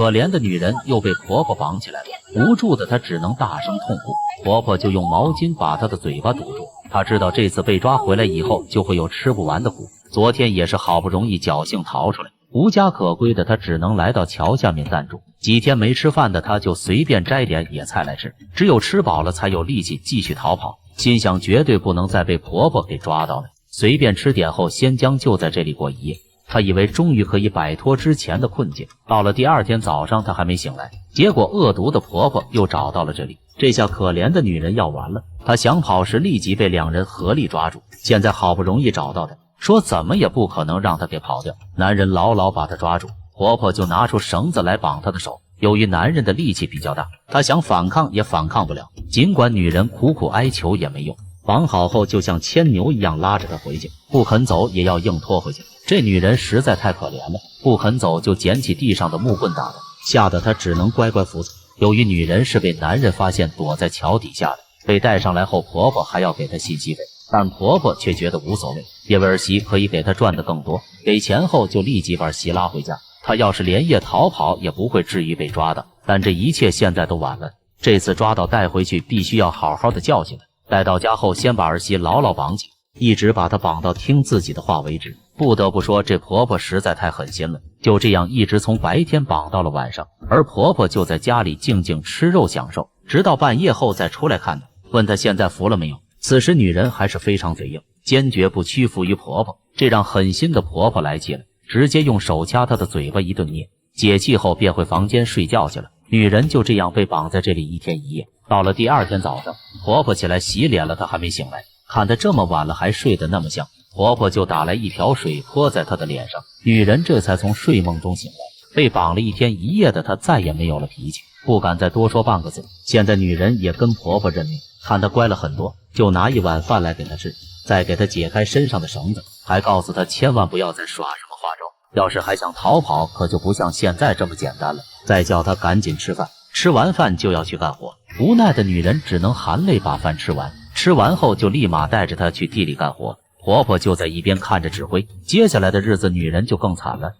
可憐的女人又被婆婆綁起来了，无助的她只能大聲痛哭。婆婆就用毛巾把她的嘴巴堵住。她知道这次被抓回来以後就会有吃不完的苦，昨天也是好不容易侥幸逃出来，无家可归的她只能来到桥下面暂住。几天没吃飯的她就随便摘点野菜来吃，只有吃饱了才有力气继续逃跑，心想绝对不能再被婆婆给抓到了。随便吃点后，先将就在这里过一夜。他以为终于可以摆脱之前的困境，到了第二天早上，他還沒醒來，結果惡毒的婆婆又找到了這裡。這下可憐的女人要完了，她想跑時立即被兩人合力抓住，現在好不容易找到她，說怎麼也不可能讓她給跑掉。男人牢牢把她抓住，婆婆就拿出繩子來綁她的手。由於男人的力氣比較大，她想反抗也反抗不了，儘管女人苦苦哀求也沒用。綁好後就像牽牛一樣拉着她回去，不肯走也要硬拖回去。這女人實在太可憐了，不肯走就撿起地上的木棍打她，嚇得她只能乖乖服從。由於女人是被男人發現躲在橋底下的，被帶上來後婆婆還要給她信息費，但婆婆卻覺得無所謂，因為兒媳可以給她賺得更多。給錢後就立即把兒媳拉回家，她要是連夜逃跑也不會至於被抓到，但這一切現在都晚了。這次抓到帶回去必須要好好的教訓她。帶到家後，先把兒媳牢牢綁起，一直把她綁到聽自己的話為止。不得不說，這婆婆實在太狠心了，就這樣一直從白天綁到了晚上，而婆婆就在家裡靜靜吃肉享受，直到半夜後再出來看她，問她現在服了沒有。此時女人還是非常嘴硬，堅決不屈服於婆婆，這讓狠心的婆婆來氣了，直接用手掐她的嘴巴一頓捏，解氣後便回房間睡覺去了。女人就這樣被綁在這裡一天一夜。到了第二天早上，婆婆起來洗臉了，她還沒醒來，看她這麼晚了還睡得那麼香，婆婆就打來一瓢水潑在她的臉上，女人這才從睡夢中醒來。被綁了一天一夜的她再也沒有了脾氣，不敢再多說半個字。現在女人也跟婆婆認命，看她乖了很多，就拿一碗飯來給她吃，再給她解開身上的繩子，還告訴她千萬不要再耍什麼花招，要是還想逃跑可就不像現在這麼簡單了，再叫她趕緊吃飯，吃完飯就要去幹活。無奈的女人只能含淚把飯吃完，吃完後就立馬帶着她去地裡幹活，婆婆就在一邊看着指揮。接下來的日子女人就更慘了，